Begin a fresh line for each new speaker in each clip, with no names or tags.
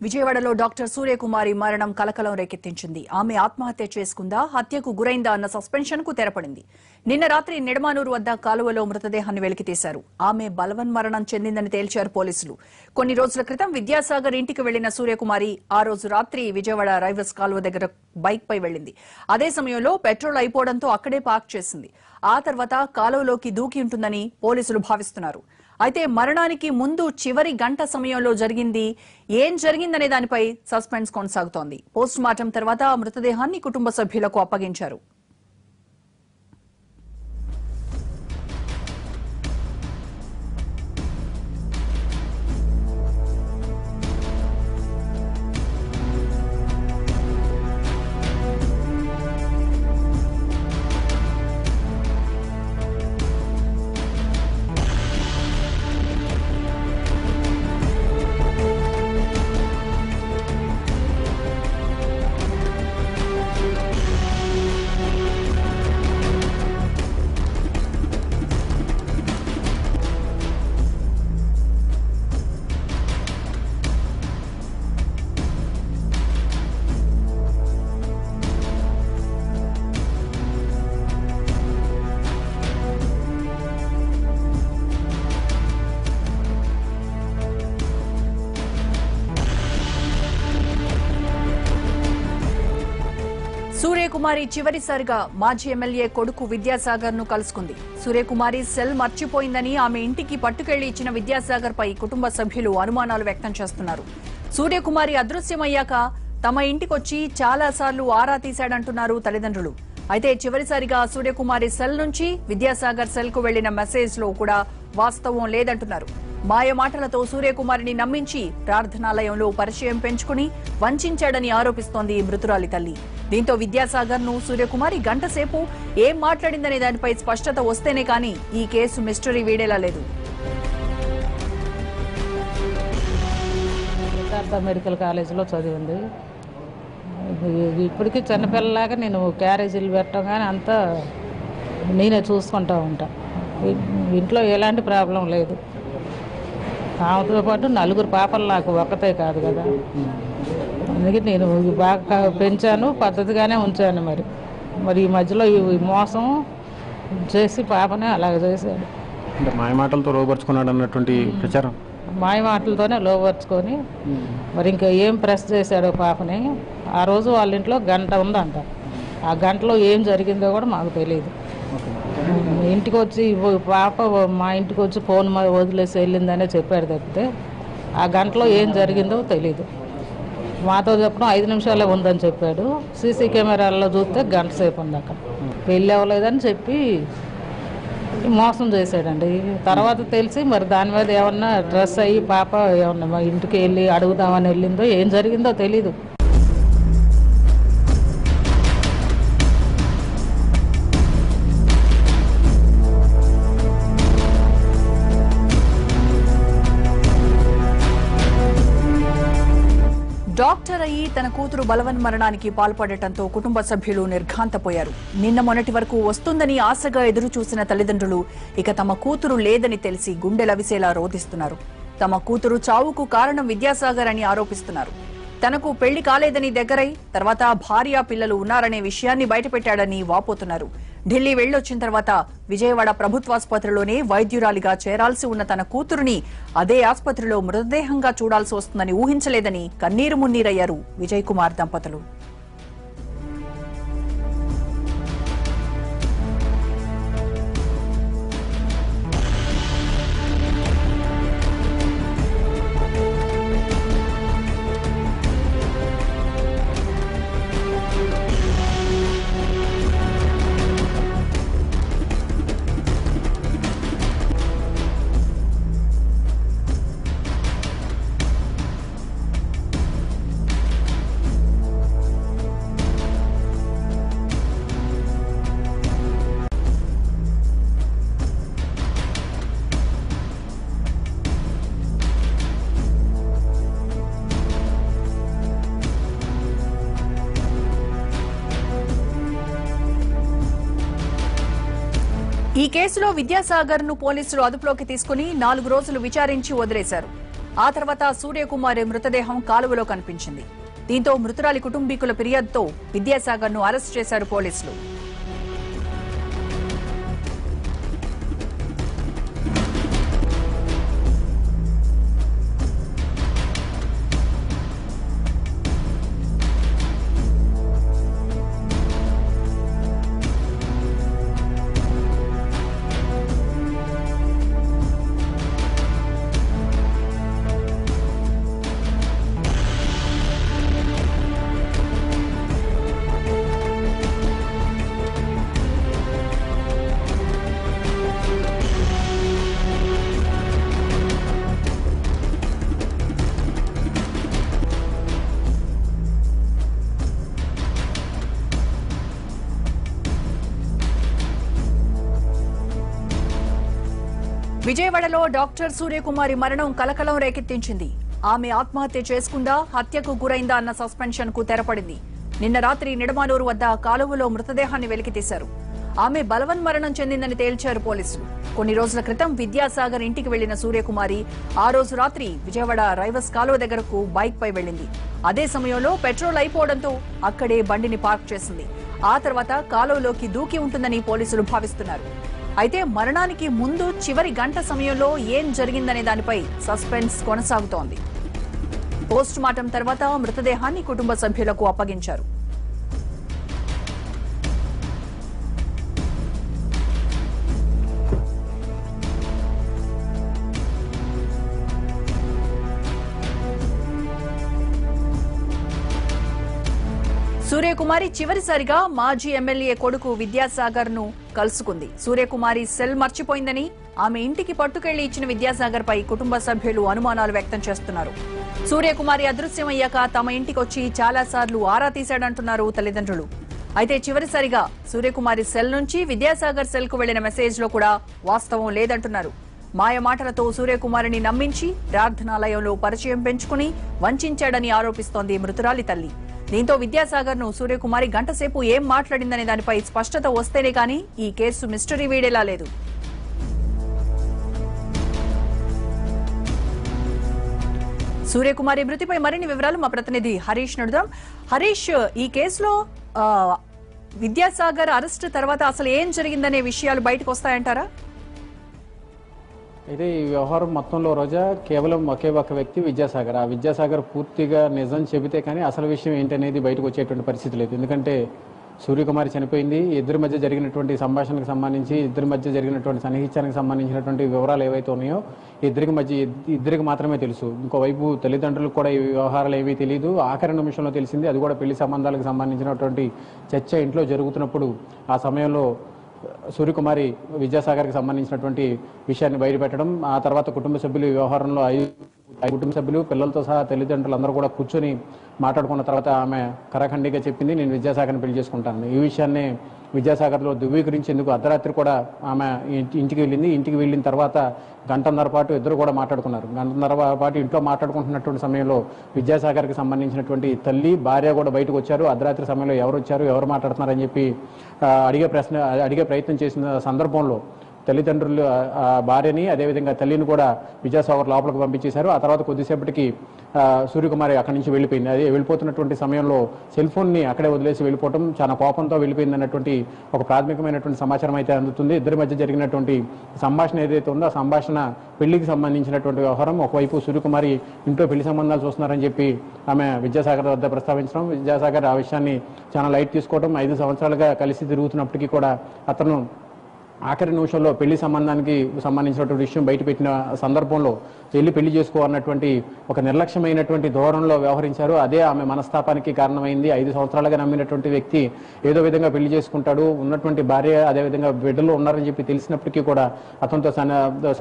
విజయవాడలో డాక్టర్ సూర్యకుమారి మరణం కలకలం రేకెత్తించింది. ఆమె ఆత్మహత్య చేసుకుందా, హత్యకు గురైందా అన్న సస్పెన్షన్ కు తెరపడింది. నిన్న రాత్రి నిడమానూరు వద్ద కాలువలో మృతదేహాన్ని వెలికితీశారు. ఆమె బలవన్మరణం చెందిందని తేల్చారు పోలీసులు. కొన్ని రోజుల క్రితం విద్యాసాగర్ ఇంటికి వెళ్లిన సూర్యకుమారి ఆ రోజు రాత్రి విజయవాడ రైల్వేస్ కాలువ దగ్గర బైక్ పై వెళ్లింది. అదే సమయంలో పెట్రోల్ అయిపోవడంతో అక్కడే పార్క్ చేసింది. ఆ తర్వాత కాలువలోకి దూకి ఉంటుందని పోలీసులు భావిస్తున్నారు. అయితే మరణానికి ముందు చివరి గంట సమయంలో ఏం జరిగిందనే దానిపై సస్పెన్స్ కొనసాగుతోంది. పోస్ట్ మార్టం తర్వాత మృతదేహాన్ని కుటుంబ సభ్యులకు అప్పగించారు. సూర్యకుమారి చివరిసారిగా మాజీ ఎమ్మెల్యే కొడుకు విద్యాసాగర్ ను కలుసుకుంది. సూర్యకుమారి సెల్ మర్చిపోయిందని ఆమె ఇంటికి పట్టుకెళ్లి ఇచ్చిన విద్యాసాగర్ పై కుటుంబ సభ్యులు అనుమానాలు వ్యక్తం చేస్తున్నారు. సూర్యకుమారి అదృశ్యమయ్యాక తమ ఇంటికొచ్చి చాలాసార్లు ఆరా తీశాడంటున్నారు తల్లిదండ్రులు. అయితే చివరిసారిగా సూర్యకుమారి సెల్ నుంచి విద్యాసాగర్ సెల్ కు వెళ్లిన మెసేజ్ లో కూడా వాస్తవం లేదంటున్నారు. మాయ మాటలతో సూర్యకుమారిని నమ్మించి ప్రార్థనాలయంలో పరిచయం పెంచుకుని వంచాడని ఆరోపిస్తోంది మృతురాలి తల్లి. దీంతో విద్యాసాగర్ ను సూర్యకుమారి గంట సేపు ఏం మాట్లాడిందనే దానిపై స్పష్టత వస్తేనే కానీ ఈ కేసు మిస్టరీ వీడేలా లేదు.
మెడికల్ కాలేజీలో చదివింది. ఇప్పటికీ చిన్నపిల్లలాగా నేను క్యారేజీలు పెట్టడం కానీ అంతా నేనే చూసుకుంటూ ఉంటా. ఇంట్లో ఎలాంటి ప్రాబ్లం లేదు. ఆమెతో పాటు నలుగురు పాపలు నాకు ఒక్కతే కాదు కదా. అందుకే నేను బాగా పెంచాను, పద్ధతిగానే ఉంచాను. మరి ఈ మధ్యలో ఈ మోసం చేసి పాపనే అలాగ చేశాడు.
మాయ మాటలతో లోపరుచుకున్నాడు అన్నటువంటి ప్రచారం.
మాయ మాటలతోనే లోపరుచుకొని మరి ఇంకా ఏం ప్రెస్ చేశాడో పాపని. ఆ రోజు వాళ్ళ ఇంట్లో గంట ఉందంట. ఆ గంటలో ఏం జరిగిందో కూడా మాకు తెలియదు. ఇంటికి వచ్చి పాప మా ఇంటికి వచ్చి ఫోన్ వదిలేసి వెళ్ళిందనే చెప్పాడు తప్పితే ఆ గంటలో ఏం జరిగిందో తెలీదు. మాతో చెప్పడం 5 నిమిషాలే ఉందని చెప్పాడు. సీసీ కెమెరాల్లో చూస్తే గంట సేపు ఉంది అక్కడ. పెళ్ళి అవ్వలేదని చెప్పి మోసం చేశాడండి. తర్వాత తెలిసి మరి దాని మీద ఏమన్నా డ్రెస్ అయ్యి పాప ఏమన్నా మా ఇంటికి వెళ్ళి అడుగుదామని వెళ్ళిందో ఏం జరిగిందో తెలీదు.
డాక్టర్ అయ్యి తన కూతురు బలవన్మరణానికి పాల్పడటంతో కుటుంబ సభ్యులు నిర్ఘాంతపోయారు. నిన్న మొన్నటి వరకు వస్తుందని ఆశగా ఎదురు చూసిన తల్లిదండ్రులు ఇక తమ కూతురు లేదని తెలిసి గుండెలవిసేలా రోధిస్తున్నారు. తమ కూతురు చావుకు కారణం విద్యాసాగర్ అని ఆరోపిస్తున్నారు. తనకు పెళ్లి కాలేదని దగ్గరై తర్వాత భార్య పిల్లలు ఉన్నారనే విషయాన్ని బయటపెట్టాడని వాపోతున్నారు. ఢిల్లీ వెళ్లొచ్చిన తర్వాత విజయవాడ ప్రభుత్వాసుపత్రిలోనే వైద్యురాలిగా చేరాల్సి ఉన్న తన కూతురుని అదే ఆసుపత్రిలో మృతదేహంగా చూడాల్సి వస్తుందని ఊహించలేదని కన్నీరు మున్నీరయ్యారు విజయ్ కుమార్ దంపతులు. ఈ కేసులో విద్యాసాగర్ ను పోలీసులు అదుపులోకి తీసుకుని 4 రోజులు విచారించి వదిలేశారు. ఆ తర్వాత సూర్యకుమారి మృతదేహం కాలువలో కనిపించింది. దీంతో మృతురాలి కుటుంబీకుల ఫిర్యాదుతో విద్యాసాగర్ ను అరెస్ట్ చేశారు పోలీసులు. విజయవాడలో డాక్టర్ సూర్యకుమారి మరణం కలకలం రేకెత్తించింది. ఆమె ఆత్మహత్య చేసుకుందా, హత్యకు గురైందా అన్న సస్పెన్షన్ కు తెరపడింది. నిన్న రాత్రి నిడమానూరు వద్ద కాలువలో మృతదేహాన్ని వెలికితీశారు. ఆమె బలవన్మరణం చెందిందని తేల్చారు పోలీసులు. కొన్ని రోజుల క్రితం విద్యాసాగర్ ఇంటికి వెళ్లిన సూర్యకుమారి ఆ రోజు రాత్రి విజయవాడ రైవస్ కాలువ దగ్గరకు బైక్ పై వెళ్లింది. అదే సమయంలో పెట్రోల్ అయిపోవడంతో అక్కడే బండిని పార్క్ చేసింది. ఆ తర్వాత కాలువలోకి దూకి ఉంటుందని పోలీసులు భావిస్తున్నారు. అయితే మరణానికి ముందు చివరి గంట సమయంలో ఏం జరిగిందనే దానిపై సస్పెన్స్ కొనసాగుతోంది. పోస్ట్ మార్టం తర్వాత మృతదేహాన్ని కుటుంబ సభ్యులకు అప్పగించారు. సూర్యకుమారి చివరిసారిగా మాజీ ఎమ్మెల్యే కొడుకు విద్యాసాగర్ ను కలుసుకుంది. సూర్యకుమారి సెల్ మర్చిపోయిందని ఆమె ఇంటికి పట్టుకెళ్లి ఇచ్చిన విద్యాసాగర్ పై కుటుంబ సభ్యులు అనుమానాలు వ్యక్తం చేస్తున్నారు. సూర్యకుమారి అదృశ్యమయ్యాక తమ ఇంటికొచ్చి చాలాసార్లు ఆరా తీశాడంటున్నారు తల్లిదండ్రులు. అయితే చివరిసారిగా సూర్యకుమారి సెల్ నుంచి విద్యాసాగర్ సెల్ కు వెళ్లిన మెసేజ్ లో కూడా వాస్తవం లేదంటున్నారు. మాయ మాటలతో సూర్యకుమారిని నమ్మించి ప్రార్థనాలయంలో పరిచయం పెంచుకుని వంచాడని ఆరోపిస్తోంది మృతురాలి తల్లి. దీంతో విద్యాసాగర్ ను సూర్యకుమారి గంటసేపు ఏం మాట్లాడిందనే దానిపై స్పష్టత వస్తేనే కానీ ఈ కేసు మిస్టరీ వీడేలా లేదు. సూర్యకుమారి మృతిపై మరిన్ని వివరాలు మా ప్రతినిధి హరీష్ నడుదాం. హరీష్, ఈ కేసులో విద్యాసాగర్ అరెస్ట్ తర్వాత అసలు ఏం జరిగిందనే విషయాలు బయటకు వస్తాయంటారా?
అయితే ఈ వ్యవహారం మొత్తంలో రోజా కేవలం ఒకే ఒక వ్యక్తి విద్యాసాగర్. ఆ విద్యాసాగర్ పూర్తిగా నిజం చెబితే కానీ అసలు విషయం ఏంటనేది బయటకు వచ్చేటువంటి పరిస్థితి లేదు. ఎందుకంటే సూర్యకుమారి చనిపోయింది, ఇద్దరి మధ్య జరిగినటువంటి సంభాషణకు సంబంధించి, ఇద్దరి మధ్య జరిగినటువంటి సన్నిహిత్యానికి సంబంధించినటువంటి వివరాలు ఏవైతే ఉన్నాయో ఇద్దరికి మాత్రమే తెలుసు. ఇంకోవైపు తల్లిదండ్రులకు కూడా ఈ వ్యవహారాలు ఏమీ తెలియదు. ఆఖరి నిమిషంలో తెలిసింది, అది కూడా పెళ్లి సంబంధాలకు సంబంధించినటువంటి చర్చ ఇంట్లో జరుగుతున్నప్పుడు ఆ సమయంలో సూర్యకుమారి విద్యాసాగర్కి సంబంధించినటువంటి విషయాన్ని బయటపెట్టడం, ఆ తర్వాత కుటుంబ సభ్యులు ఈ వ్యవహారంలో కుటుంబ సభ్యులు పిల్లలతో సహా తల్లిదండ్రులు అందరూ కూడా కూర్చొని మాట్లాడుకున్న తర్వాత ఆమె కరాఖండిగా చెప్పింది, నేను విద్యాసాగర్ని పెళ్లి చేసుకుంటాను. ఈ విషయాన్ని విద్యాసాగర్లో ధృవీకరించేందుకు అర్ధరాత్రి కూడా ఆమె ఇంటికి వెళ్ళింది. ఇంటికి వెళ్ళిన తర్వాత గంటన్నర పాటు ఇద్దరు కూడా మాట్లాడుకున్నారు. గంటన్నర పాటు ఇంట్లో మాట్లాడుకుంటున్నటువంటి సమయంలో విద్యాసాగర్కి సంబంధించినటువంటి తల్లి, భార్య కూడా బయటకు వచ్చారు. అర్ధరాత్రి సమయంలో ఎవరు వచ్చారు, ఎవరు మాట్లాడుతున్నారని చెప్పి అడిగే ప్రయత్నం చేసిన సందర్భంలో తల్లిదండ్రులు భార్యని అదేవిధంగా తల్లిని కూడా విద్యాసాగర్ లోపలికి పంపించేశారు. ఆ తర్వాత కొద్దిసేపటికి సూర్యకుమారి అక్కడి నుంచి వెళ్ళిపోయింది. అదే వెళ్ళిపోతున్నటువంటి సమయంలో సెల్ ఫోన్ని అక్కడే వదిలేసి వెళ్ళిపోవడం, చాలా కోపంతో వెళ్ళిపోయింది అన్నటువంటి ఒక ప్రాథమికమైనటువంటి సమాచారం అయితే అందుతుంది. ఇద్దరి మధ్య జరిగినటువంటి సంభాషణ ఏదైతే ఉందో ఆ సంభాషణ పెళ్లికి సంబంధించినటువంటి వ్యవహారం. ఒకవైపు సూర్యకుమారి ఇంట్లో పెళ్లి సంబంధాలు చూస్తున్నారని చెప్పి ఆమె విద్యాసాగర్ వద్ద ప్రస్తావించడం, విద్యాసాగర్ ఆ విషయాన్ని చాలా లైట్ తీసుకోవడం, 5 సంవత్సరాలుగా కలిసి తిరుగుతున్నప్పటికీ కూడా అతను ఆఖరి నిమిషంలో పెళ్లి సంబంధానికి సంబంధించినటువంటి విషయం బయటపెట్టిన సందర్భంలో పెళ్లి చేసుకోవాలన్నటువంటి ఒక నిర్లక్ష్యమైనటువంటి ధోరణిలో వ్యవహరించారు. అదే ఆమె మనస్తాపానికి కారణమైంది. 5 సంవత్సరాలుగా నమ్మినటువంటి వ్యక్తి ఏదో విధంగా పెళ్లి చేసుకుంటాడు, ఉన్నటువంటి భార్య అదేవిధంగా బిడ్డలు ఉన్నారని చెప్పి తెలిసినప్పటికీ కూడా అతనితో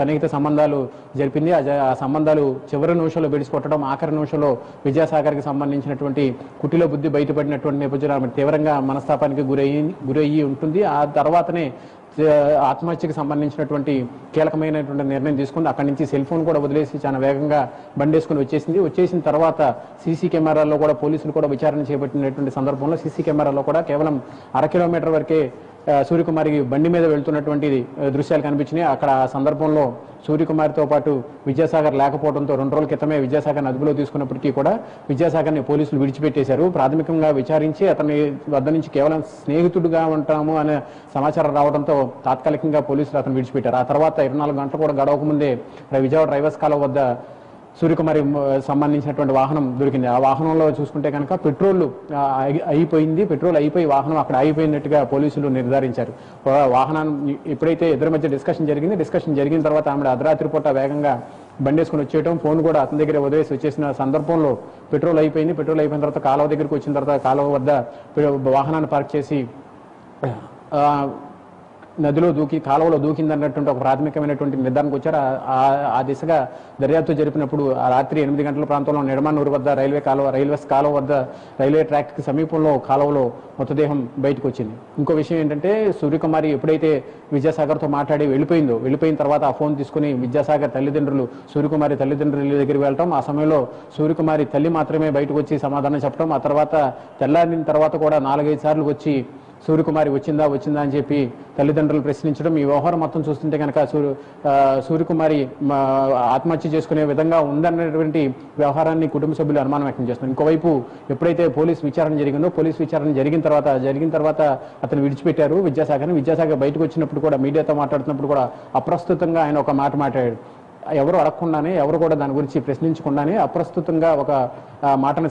సన్నిహిత సంబంధాలు జరిపింది. ఆ సంబంధాలు చివరి నిమిషంలో బెడిసికొట్టడం, ఆఖరి నిమిషంలో విద్యాసాగర్కి సంబంధించినటువంటి కుటిల బుద్ధి బయటపడినటువంటి నేపథ్యంలో ఆమె తీవ్రంగా మనస్తాపానికి గురయ్యి ఉంటుంది. ఆ తర్వాతనే ఆత్మహత్యకు సంబంధించినటువంటి కీలకమైనటువంటి నిర్ణయం తీసుకుంది. అక్కడి నుంచి సెల్ ఫోన్ కూడా వదిలేసి చాలా వేగంగా బండేసుకుని వచ్చేసిన తర్వాత సీసీ కెమెరాల్లో కూడా పోలీసులు కూడా విచారణ చేపట్టినటువంటి సందర్భంలో సీసీ కెమెరాలో కూడా కేవలం 1/2 కిలోమీటర్ వరకే సూర్యకుమారికి బండి మీద వెళ్తున్నటువంటి దృశ్యాలు కనిపించినాయి. అక్కడ ఆ సందర్భంలో సూర్యకుమారితో పాటు విద్యాసాగర్ లేకపోవడంతో 2 రోజుల క్రితమే విద్యాసాగర్ని అదుపులో తీసుకున్నప్పటికీ కూడా విద్యాసాగర్ని పోలీసులు విడిచిపెట్టేశారు. ప్రాథమికంగా విచారించి అతని వద్ద నుంచి కేవలం స్నేహితుడిగా ఉంటాము అనే సమాచారం రావడంతో తాత్కాలికంగా పోలీసులు అతను విడిచిపెట్టారు. ఆ తర్వాత 24 గంటలు కూడా గడవకముందే విజయవాడ రైల్వేస్ కాలువ వద్ద సూర్యకుమారి సంబంధించినటువంటి వాహనం దొరికింది. ఆ వాహనంలో చూసుకుంటే కనుక పెట్రోల్ అయిపోయింది. పెట్రోల్ అయిపోయి వాహనం అక్కడ ఆగిపోయినట్టుగా పోలీసులు నిర్ధారించారు. వాహనాన్ని ఎప్పుడైతే ఇద్దరి మధ్య డిస్కషన్ జరిగిన తర్వాత ఆమె అర్ధరాత్రి పూట వేగంగా బండేసుకుని వచ్చేయటం, ఫోన్ కూడా అతని దగ్గర వదిలేసి వచ్చేసిన సందర్భంలో పెట్రోల్ అయిపోయింది. పెట్రోల్ అయిపోయిన తర్వాత కాలువ దగ్గరికి వచ్చిన తర్వాత కాలువ వద్ద వాహనాన్ని పార్క్ చేసి నదిలో కాలువలో దూకిందన్నటువంటి ఒక ప్రాథమికమైనటువంటి నిర్ధారణకు వచ్చారు. ఆ దిశగా దర్యాప్తు జరిపినప్పుడు ఆ రాత్రి 8 గంటల ప్రాంతంలో నిడమనూరు వద్ద రైల్వేస్ కాలువ వద్ద రైల్వే ట్రాక్ కి సమీపంలో కాలువలో మృతదేహం బయటకు వచ్చింది. ఇంకో విషయం ఏంటంటే సూర్యకుమారి ఎప్పుడైతే విద్యాసాగర్తో మాట్లాడి వెళ్ళిపోయిన తర్వాత ఆ ఫోన్ తీసుకుని విద్యాసాగర్ తల్లిదండ్రులు సూర్యకుమారి తల్లిదండ్రుల దగ్గరికి వెళ్ళటం, ఆ సమయంలో సూర్యకుమారి తల్లి మాత్రమే బయటకు వచ్చి సమాధానం చెప్పడం, ఆ తర్వాత తెల్లారిన తర్వాత కూడా 4-5 సార్లు వచ్చి సూర్యకుమారి వచ్చిందా అని చెప్పి తల్లిదండ్రులు ప్రశ్నించడం, ఈ వ్యవహారం మొత్తం చూస్తుంటే కనుక సూర్యకుమారి ఆత్మహత్య చేసుకునే విధంగా ఉందన్నటువంటి వ్యవహారాన్ని కుటుంబ సభ్యులు అనుమానం వ్యక్తం చేస్తున్నారు. ఇంకోవైపు ఎప్పుడైతే పోలీస్ విచారణ జరిగిన తర్వాత అతను విడిచిపెట్టారు విద్యాసాగర్ బయటకు వచ్చినప్పుడు కూడా మీడియాతో మాట్లాడుతున్నప్పుడు కూడా అప్రస్తుతంగా ఆయన ఒక మాట మాట్లాడాడు. ఎవరు అడగకుండానే, ఎవరు కూడా దాని గురించి ప్రశ్నించకుండానే అప్రస్తుతంగా ఒక మాటని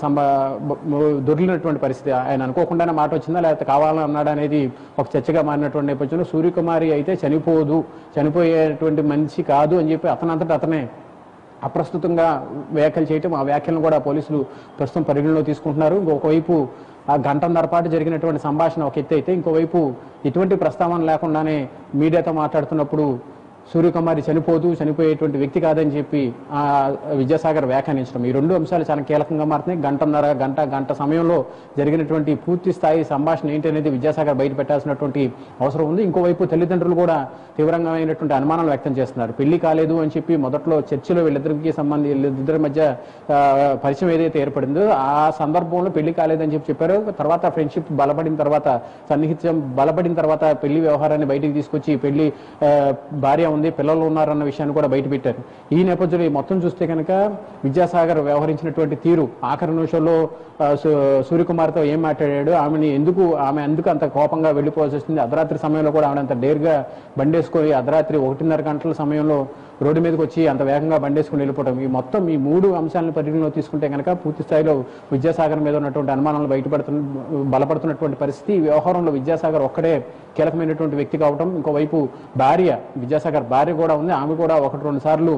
దొరికినటువంటి పరిస్థితి. ఆయన అనుకోకుండానే మాట వచ్చిందా లేకపోతే కావాలని అన్నాడా అనేది ఒక చర్చగా మారినటువంటి నేపథ్యంలో సూర్యకుమారి అయితే చనిపోయేటువంటి మనిషి కాదు అని చెప్పి అతనంతటా అతనే అప్రస్తుతంగా వ్యాఖ్యలు చేయటం, ఆ వ్యాఖ్యలను కూడా పోలీసులు ప్రస్తుతం పరిగణలో తీసుకుంటున్నారు. ఇంకొకవైపు ఆ గంటన్నర పాటు జరిగినటువంటి సంభాషణ ఒక ఎత్తు అయితే, ఇంకోవైపు ఎటువంటి ప్రస్తావన లేకుండానే మీడియాతో మాట్లాడుతున్నప్పుడు సూర్యకుమారి చనిపోయేటువంటి వ్యక్తి కాదని చెప్పి విద్యాసాగర్ వ్యాఖ్యానించడం, ఈ 2 అంశాలు చాలా కీలకంగా మారుతున్నాయి. గంట సమయంలో జరిగినటువంటి పూర్తి స్థాయి సంభాషణ ఏంటి అనేది విద్యాసాగర్ బయట పెట్టాల్సినటువంటి అవసరం ఉంది. ఇంకోవైపు తల్లిదండ్రులు కూడా తీవ్రంగామైనటువంటి అనుమానాలు వ్యక్తం చేస్తున్నారు. పెళ్లి కాలేదు అని చెప్పి మొదట్లో చర్చలో వీళ్ళిద్దరి మధ్య పరిచయం ఏదైతే ఏర్పడిందో ఆ సందర్భంలో పెళ్లి కాలేదని చెప్పారు. తర్వాత ఫ్రెండ్షిప్ బలపడిన తర్వాత, సన్నిహిత్యం బలపడిన తర్వాత పెళ్లి వ్యవహారాన్ని బయటికి తీసుకొచ్చి పెళ్లి భార్య ఉంది, పిల్లలు ఉన్నారన్న విషయాన్ని కూడా బయట పెట్టారు. ఈ నేపథ్యంలో మొత్తం చూస్తే కనుక విద్యాసాగర్ వ్యవహరించినటువంటి తీరు, ఆఖరి నిమిషంలో సూర్యకుమార్తో ఏం మాట్లాడాడు, ఆమె ఎందుకు అంత కోపంగా వెళ్ళిపోవాల్సి వస్తుంది, అర్ధరాత్రి సమయంలో కూడా ఆమె అంత డేర్గా బండేసుకొని అర్ధరాత్రి 1:30 గంటల సమయంలో రోడ్డు మీదకి వచ్చి అంత వేగంగా బండేసుకుని వెళ్ళిపోవడం, ఈ 3 అంశాలను పరిగణలో తీసుకుంటే కనుక పూర్తి స్థాయిలో విద్యాసాగర్ మీద ఉన్నటువంటి అనుమానాలు బలపడుతున్నటువంటి పరిస్థితి. ఈ వ్యవహారంలో విద్యాసాగర్ ఒక్కడే కీలకమైనటువంటి వ్యక్తి కావటం, ఇంకోవైపు విద్యాసాగర్ భార్య కూడా ఉంది, ఆమె కూడా 1-2 సార్లు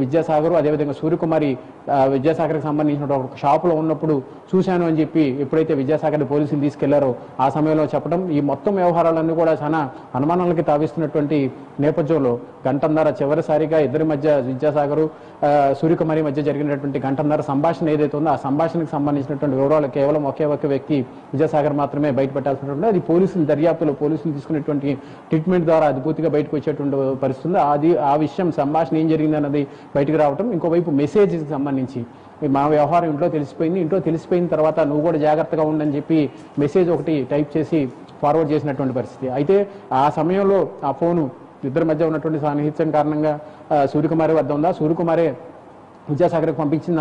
విద్యాసాగర్ అదేవిధంగా సూర్యకుమారి విద్యాసాగర్కి సంబంధించిన ఒక షాపులో ఉన్నప్పుడు చూశాను అని చెప్పి ఎప్పుడైతే విద్యాసాగర్ని పోలీసులు తీసుకెళ్లారో ఆ సమయంలో చెప్పడం, ఈ మొత్తం వ్యవహారాలన్నీ కూడా చాలా అనుమానాలకి తావిస్తున్నటువంటి నేపథ్యంలో గంటన్నర చివరిసారిగా ఇద్దరి మధ్య విద్యాసాగర్ సూర్యకుమారి మధ్య జరిగినటువంటి గంటన్నర సంభాషణ ఏదైతే ఉందో ఆ సంభాషణకు సంబంధించినటువంటి వివరాలు కేవలం ఒకే వ్యక్తి విద్యాసాగర్ మాత్రమే బయటపెట్టాల్సినటువంటి, అది పోలీసుల దర్యాప్తులో పోలీసులు తీసుకునేటువంటి ట్రీట్మెంట్ ద్వారా అది పూర్తిగా బయటకు వచ్చేటువంటి పరిస్థితుంది. ఆ విషయం సంభాషణ ఏం జరిగింది అన్నది బయటకు రావటం. ఇంకోవైపు మెసేజ్కి సంబంధించి మా వ్యవహారం ఇంట్లో తెలిసిపోయిన తర్వాత నువ్వు కూడా జాగ్రత్తగా ఉండని చెప్పి మెసేజ్ ఒకటి టైప్ చేసి ఫార్వర్డ్ చేసినటువంటి పరిస్థితి. అయితే ఆ సమయంలో ఆ ఫోను ఇద్దరి మధ్య ఉన్నటువంటి సాన్నిహిత్యం కారణంగా సూర్యకుమారి వద్ద ఉందా, సూర్యకుమారే విద్యాసాగర్కి పంపించింది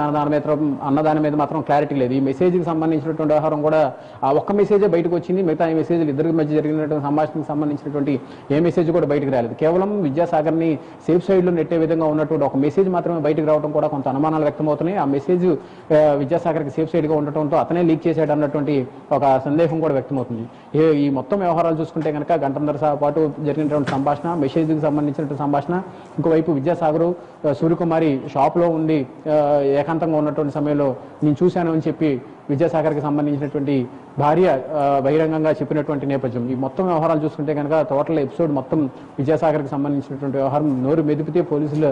అన్నదాని మీద మాత్రం క్లారిటీ లేదు. ఈ మెసేజ్కి సంబంధించినటువంటి వ్యవహారం కూడా ఆ ఒక్క మెసేజే బయటకు వచ్చింది, మిగతా ఈ మెసేజ్లు ఇద్దరి మధ్య జరిగినటువంటి సంభాషణకు సంబంధించినటువంటి ఏ మెసేజ్ కూడా బయటకు రాలేదు. కేవలం విద్యాసాగర్ని సేఫ్ సైడ్లో నెట్టే విధంగా ఉన్నటువంటి ఒక మెసేజ్ మాత్రమే బయటకు రావడం కూడా కొంత అనుమానాలు వ్యక్తమవుతున్నాయి. ఆ మెసేజ్ విద్యాసాగర్కి సేఫ్ సైడ్గా ఉండటంతో అతనే లీక్ చేశాడు అన్నటువంటి ఒక సందేహం కూడా వ్యక్తమవుతుంది. ఈ మొత్తం వ్యవహారాలు చూసుకుంటే కనుక గంటన్నర పాటు జరిగినటువంటి సంభాషణ, మెసేజ్కి సంబంధించినటువంటి సంభాషణ, ఇంకోవైపు విద్యాసాగర్ సూర్యకుమారి షాప్లో ఉండి ఏకాంతంగా ఉన్నటువంటి సమయంలో నేను చూశాను అని చెప్పి విద్యాసాగర్కి సంబంధించినటువంటి భార్య బహిరంగంగా చెప్పినటువంటి నేపథ్యం, ఈ మొత్తం వ్యవహారాలు చూసుకుంటే కనుక టోటల్ ఎపిసోడ్ మొత్తం విద్యాసాగర్కి సంబంధించినటువంటి వ్యవహారం. నోరు మెదిపితే పోలీసులు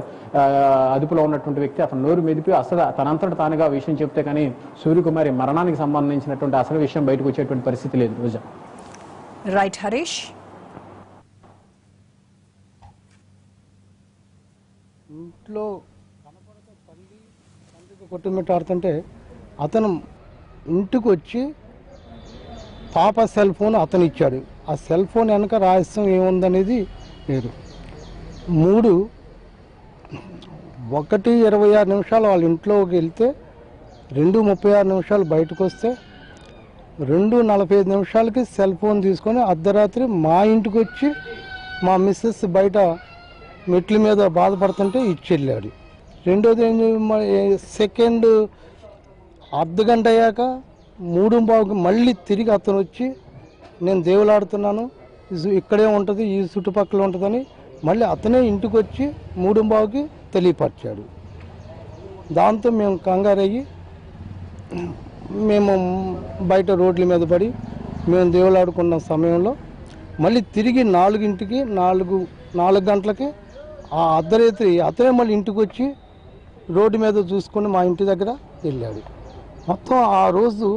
అదుపులో ఉన్నటువంటి వ్యక్తి అతను నోరు మెదిపి అసలు తనంతట తానుగా విషయం చెప్తే కానీ సూర్యకుమారి మరణానికి సంబంధించినటువంటి అసలు విషయం బయటకు వచ్చేటువంటి పరిస్థితి లేదు. రోజా
రైట్ హరీష్.
ఇంట్లో కొట్టుమిట్టాడుతుంటే అతను ఇంటికి వచ్చి పాప సెల్ ఫోన్ అతను ఇచ్చాడు. ఆ సెల్ ఫోన్ వెనక రహస్యం ఏముందనేది వేరు. 3 1:26 వాళ్ళ ఇంట్లోకి వెళ్తే 2:36 బయటకు వస్తే 2:45 సెల్ ఫోన్ తీసుకొని అర్ధరాత్రి మా ఇంటికి వచ్చి మా మిస్సెస్ బయట మెట్ల మీద బాధపడుతుంటే ఇచ్చెళ్ళాడు. రెండోది సెకండ్ అర్ధగంట అయ్యాక 3:15 మళ్ళీ తిరిగి అతను వచ్చి నేను దేవులాడుతున్నాను, ఇక్కడే ఉంటుంది, ఈ చుట్టుపక్కల ఉంటుందని మళ్ళీ అతనే ఇంటికి వచ్చి 3:15 తెలియపరిచాడు. దాంతో మేము కంగారయ్యి మేము బయట రోడ్ల మీద పడి మేము దేవులాడుకున్న సమయంలో మళ్ళీ తిరిగి 4 గంటలకి ఆ అర్ధరాత్రి అతనే మళ్ళీ ఇంటికి వచ్చి రోడ్డు మీద చూసుకొని మా ఇంటి దగ్గర వెళ్ళాడు. మొత్తం ఆ రోజు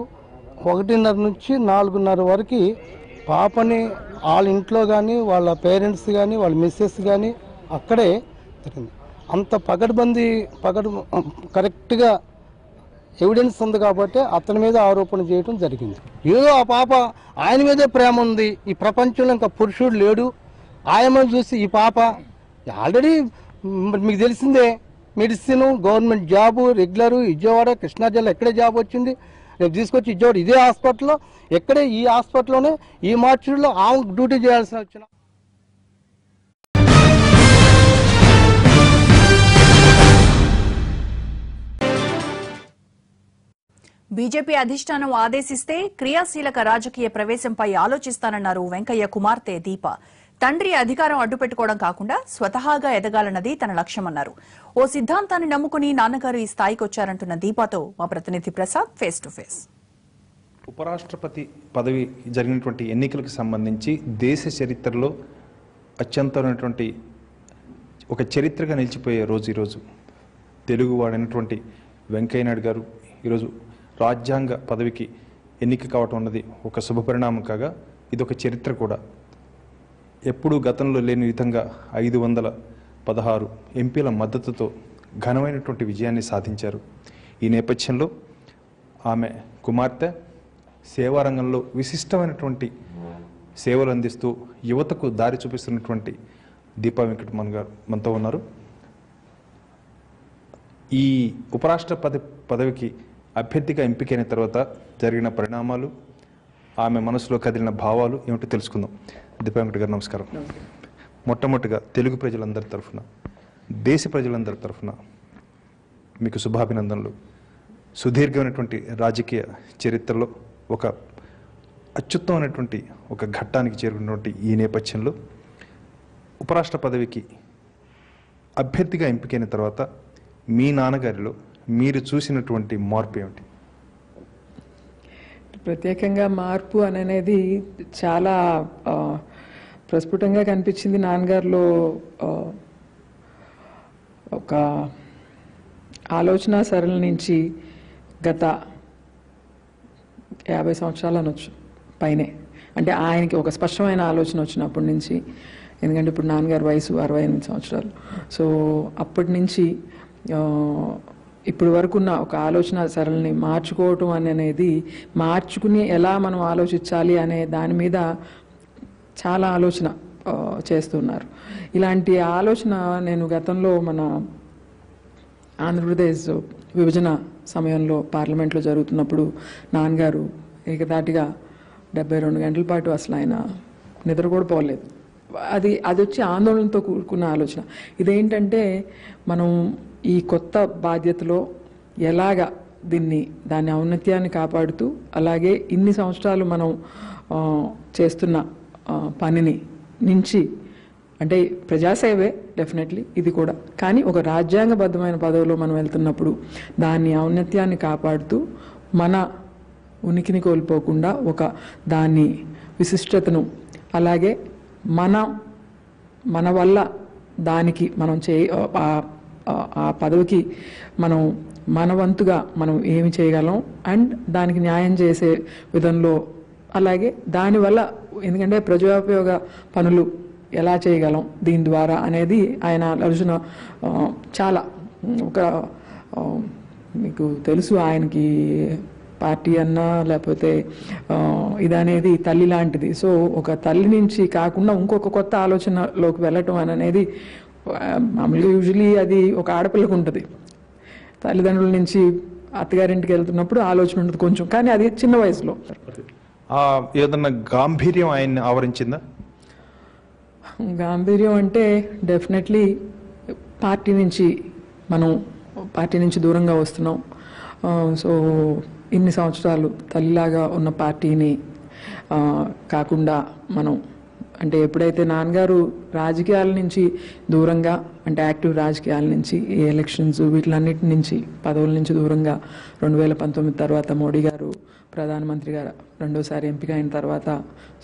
1:30 నుంచి 4:30 వరకు పాపని వాళ్ళ ఇంట్లో కానీ వాళ్ళ పేరెంట్స్ కానీ వాళ్ళ మిస్సెస్ కానీ అక్కడే జరిగింది. అంత కరెక్ట్గా ఎవిడెన్స్ ఉంది కాబట్టి అతని మీద ఆరోపణ చేయడం జరిగింది. ఏదో ఆ పాప ఆయన మీదే ప్రేమ ఉంది, ఈ ప్రపంచంలో ఇంకా పురుషుడు లేడు, ఆయమని చూసి ఈ పాప ఆల్రెడీ మీకు తెలిసిందే medicine, government job, regular, Vijayawada Krishna జిల్లా ఎక్కడే జాబ్ వచ్చింది, రేపు తీసుకొచ్చి విజయవాడ ఇదే హాస్పిటల్లో ఎక్కడే ఈ హాస్పిటల్లోనే ఈ మార్చిలో ఆమె డ్యూటీ చేయాల్సిన వచ్చిన.
బీజేపీ అధిష్టానం ఆదేశిస్తే క్రియాశీలక రాజకీయ ప్రవేశంపై ఆలోచిస్తానన్నారు వెంకయ్య కుమార్తె దీప. తండ్రి అధికారం అడ్డుపెట్టుకోవడం కాకుండా స్వతహాగా ఎదగాలన్నది తన లక్ష్యమన్నారు. ఓ సిద్ధాంతాన్ని నమ్ముకుని నాన్నగారు ఈ స్థాయికి వచ్చారంటున్న దీపతో మా ప్రతినిధి ప్రసాద్ ఫేస్ టు ఫేస్.
ఉపరాష్ట్రపతి పదవి జరిగినటువంటి ఎన్నికలకు సంబంధించి దేశ చరిత్రలో అత్యంతమైనటువంటి ఒక చరిత్రగా నిలిచిపోయే రోజు ఈరోజు. తెలుగువాడైనటువంటి వెంకయ్య నాయుడు గారు ఈరోజు రాజ్యాంగ పదవికి ఎన్నిక కావటం అన్నది ఒక శుభపరిణామం కాగా ఇది ఒక చరిత్ర కూడా. ఎప్పుడూ గతంలో లేని విధంగా 516 ఎంపీల మద్దతుతో ఘనమైనటువంటి విజయాన్ని సాధించారు. ఈ నేపథ్యంలో ఆమె కుమార్తె సేవారంగంలో విశిష్టమైనటువంటి సేవలు అందిస్తూ యువతకు దారి చూపిస్తున్నటువంటి దీపా వెంకటరమణ గారు మనతో ఉన్నారు. ఈ ఉపరాష్ట్రపతి పదవికి అభ్యర్థిగా ఎంపికైన తర్వాత జరిగిన పరిణామాలు, ఆమె మనసులో కదిలిన భావాలు ఏమిటో తెలుసుకుందాం. దీపా వెంకట గారు నమస్కారం. మొట్టమొదటిగా తెలుగు ప్రజలందరి తరఫున, దేశ ప్రజలందరి తరఫున మీకు శుభాభినందనలు. సుదీర్ఘమైనటువంటి రాజకీయ చరిత్రలో ఒక అత్యుత్తమైనటువంటి ఒక ఘట్టానికి చేరుకున్నటువంటి ఈ నేపథ్యంలో ఉపరాష్ట్ర పదవికి అభ్యర్థిగా ఎంపికైన తర్వాత మీ నాన్నగారిలో మీరు చూసినటువంటి మార్పు ఏమిటి?
ప్రత్యేకంగా మార్పు అనేది చాలా ప్రస్ఫుటంగా కనిపించింది నాన్నగారిలో. ఒక ఆలోచన సరళి నుంచి గత 50 సంవత్సరాలు అనొచ్చు పైనే, అంటే ఆయనకి ఒక స్పష్టమైన ఆలోచన వచ్చినప్పటి నుంచి. ఎందుకంటే ఇప్పుడు నాన్నగారి వయసు 68 సంవత్సరాలు. సో అప్పటి నుంచి ఇప్పుడు వరకున్న ఒక ఆలోచన సరళిని మార్చుకోవటం అనేది, మార్చుకుని ఎలా మనం ఆలోచించాలి అనే దాని మీద చాలా ఆలోచన చేస్తున్నారు. ఇలాంటి ఆలోచన నేను గతంలో మన ఆంధ్రప్రదేశ్ విభజన సమయంలో పార్లమెంట్లో జరుగుతున్నప్పుడు నాన్నగారు ఏకదాటిగా 72 గంటల పాటు అసలు ఆయన నిద్ర కూడా పోలేదు. అది వచ్చి ఆందోళనతో కూడుకున్న ఆలోచన. ఇదేంటంటే మనం ఈ కొత్త బాధ్యతలో ఎలాగా దాని ఔన్నత్యాన్ని కాపాడుతూ, అలాగే ఇన్ని సంవత్సరాలు మనం చేస్తున్న పనిని నుంచి, అంటే ప్రజాసేవే డెఫినెట్లీ ఇది కూడా, కానీ ఒక రాజ్యాంగబద్ధమైన పదవిలో మనం వెళ్తున్నప్పుడు దాని ఔన్నత్యాన్ని కాపాడుతూ మన ఉనికిని కోల్పోకుండా దాని విశిష్టతను, అలాగే మన వల్ల దానికి మనం ఆ పదవికి మనం మన వంతుగా మనం ఏమి చేయగలం అండ్ దానికి న్యాయం చేసే విధంలో, అలాగే దానివల్ల ఎందుకంటే ప్రజోపయోగ పనులు ఎలా చేయగలం దీని ద్వారా అనేది ఆయన ఆలోచన. చాలా మీకు తెలుసు ఆయనకి పార్టీ అన్నా లేకపోతే ఇదనేది తల్లి లాంటిది. సో ఒక తల్లి నుంచి కాకుండా ఇంకొక కొత్త ఆలోచనలోకి వెళ్ళటం అనేది మామూలుగా యూజువలీ అది ఒక ఆడపిల్లకు ఉంటుంది. తల్లిదండ్రుల నుంచి అత్తగారింటికి వెళ్తున్నప్పుడు ఆలోచన ఉంటుంది కొంచెం, కానీ అది చిన్న వయసులో.
ఏదన్నా గాంభీర్యం ఆయన్ని ఆవరించిందా?
గాంభీర్యం అంటే డెఫినెట్లీ పార్టీ నుంచి దూరంగా వస్తున్నాం. సో ఇన్ని సంవత్సరాలు తల్లిలాగా ఉన్న పార్టీని కాకుండా మనం అంటే ఎప్పుడైతే నాన్నగారు రాజకీయాల నుంచి దూరంగా అంటే యాక్టివ్ రాజకీయాల నుంచి ఈ ఎలక్షన్స్ వీటిలన్నిటి నుంచి పదవుల నుంచి దూరంగా 2019 తర్వాత మోడీ గారు ప్రధానమంత్రిగా రెండోసారి ఎంపిక అయిన తర్వాత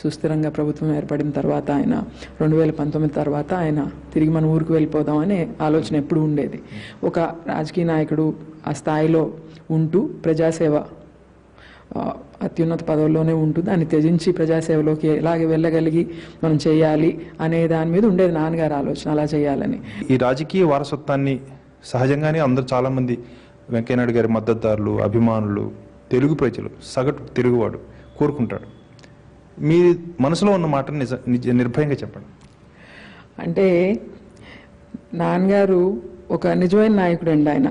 సుస్థిరంగా ప్రభుత్వం ఏర్పడిన తర్వాత ఆయన 2019 తర్వాత ఆయన తిరిగి మన ఊరికి వెళ్ళిపోదామనే ఆలోచన ఎప్పుడు ఉండేది. ఒక రాజకీయ నాయకుడు ఆ స్థాయిలో ఉంటూ ప్రజాసేవ అత్యున్నత పదవుల్లోనే ఉంటూ దాన్ని త్యజించి ప్రజాసేవలోకి ఎలాగే వెళ్ళగలిగి మనం చేయాలి అనే దాని మీద ఉండేది నాన్నగారి ఆలోచన, అలా చేయాలని.
ఈ రాజకీయ వారసత్వాన్ని సహజంగానే అందరూ చాలామంది వెంకయ్యనాయుడు గారి మద్దతుదారులు, అభిమానులు, తెలుగు ప్రజలు, సగటు తెలుగువాడు కోరుకుంటాడు. మీ మనసులో ఉన్న మాటను నిర్భయంగా చెప్పండి.
అంటే నాన్నగారు ఒక నిజమైన నాయకుడు అండి. ఆయన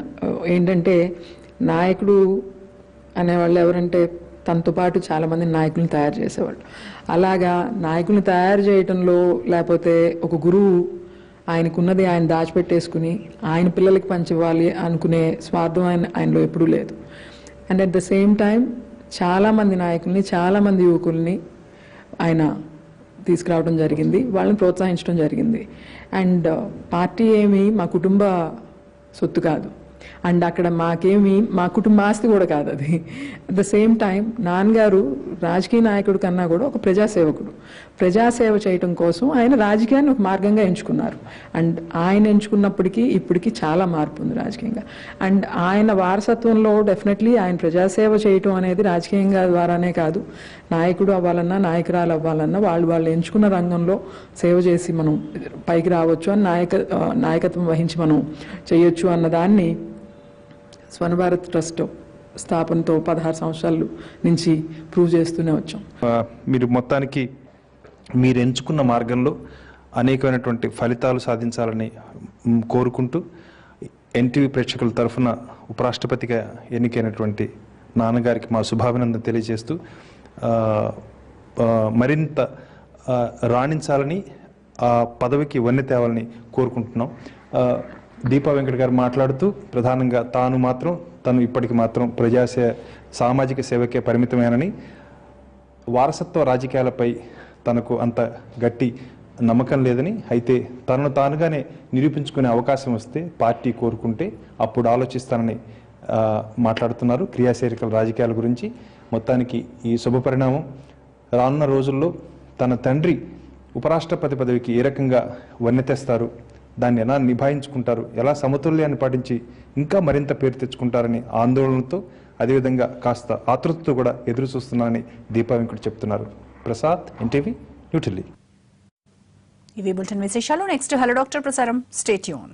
ఏంటంటే నాయకుడు అనేవాళ్ళు ఎవరంటే తనతో పాటు చాలామంది నాయకులను తయారు చేసేవాళ్ళు. అలాగా నాయకుల్ని తయారు చేయటంలో లేకపోతే ఒక గురువు ఆయనకున్నది ఆయన దాచిపెట్టేసుకుని ఆయన పిల్లలకి పంచివ్వాలి అనుకునే స్వార్థం ఆయనలో ఎప్పుడూ లేదు. And at the same time చాలామంది నాయకుల్ని, చాలామంది యువకుల్ని ఆయన తీసుకురావడం జరిగింది, వాళ్ళని ప్రోత్సహించడం జరిగింది. అండ్ పార్టీ ఏమి మా కుటుంబ సొత్తు కాదు, అండ్ అక్కడ మా కుటుంబ ఆస్తి కూడా కాదు అది. అట్ ద సేమ్ టైం నాన్నగారు రాజకీయ నాయకుడు కన్నా కూడా ఒక ప్రజాసేవకుడు. ప్రజాసేవ చేయటం కోసం ఆయన రాజకీయాన్ని ఒక మార్గంగా ఎంచుకున్నారు. అండ్ ఆయన ఎంచుకున్నప్పటికీ ఇప్పటికీ చాలా మార్పు ఉంది రాజకీయంగా. అండ్ ఆయన వారసత్వంలో డెఫినెట్లీ ఆయన ప్రజాసేవ చేయటం అనేది రాజకీయంగా ద్వారానే కాదు, నాయకుడు అవ్వాలన్నా నాయకురాలు అవ్వాలన్నా వాళ్ళు ఎంచుకున్న రంగంలో సేవ చేసి మనం పైకి రావచ్చు అని నాయకత్వం వహించి మనం చేయొచ్చు అన్నదాన్ని స్వర్ణభారత్ ట్రస్ట్ స్థాపనతో 16 సంవత్సరాల నుంచి ప్రూవ్ చేస్తూనే వచ్చాం.
మీరు మొత్తానికి మీరు ఎంచుకున్న మార్గంలో అనేకమైనటువంటి ఫలితాలు సాధించాలని కోరుకుంటూ ఎన్టీవీ ప్రేక్షకుల తరఫున ఉపరాష్ట్రపతిగా ఎన్నికైనటువంటి నాన్నగారికి మా శుభాభినందన తెలియజేస్తూ మరింత రాణించాలని ఆ పదవికి వన్నె తేవాలని కోరుకుంటున్నాం. దీపా వెంకట్ గారు మాట్లాడుతూ ప్రధానంగా తను ఇప్పటికి మాత్రం సామాజిక సేవకే పరిమితమేనని, వారసత్వ రాజకీయాలపై తనకు అంత గట్టి నమ్మకం లేదని, అయితే తనను తానుగానే నిరూపించుకునే అవకాశం వస్తే పార్టీ కోరుకుంటే అప్పుడు ఆలోచిస్తానని మాట్లాడుతున్నారు క్రియాశీలక రాజకీయాల గురించి. మొత్తానికి ఈ శుభ పరిణామం రానున్న రోజుల్లో తన తండ్రి ఉపరాష్ట్రపతి పదవికి ఏ రకంగా వన్నె తెస్తారు, దాన్ని ఎలా నిభాయించుకుంటారు, ఎలా సమతుల్యాన్ని పాటించి ఇంకా మరింత పేరు తెచ్చుకుంటారని ఆందోళనతో, అదేవిధంగా కాస్త ఆతృతతో కూడా ఎదురు చూస్తున్నారని దీపా వెంకట్ చెప్తున్నారు. ప్రసాద్, ఎన్టీవీ, న్యూఢిల్లీ.
ఇవి బులెటిన్ విశేషాలు. నెక్స్ట్ హలో డాక్టర్ ప్రసారం. Stay tune.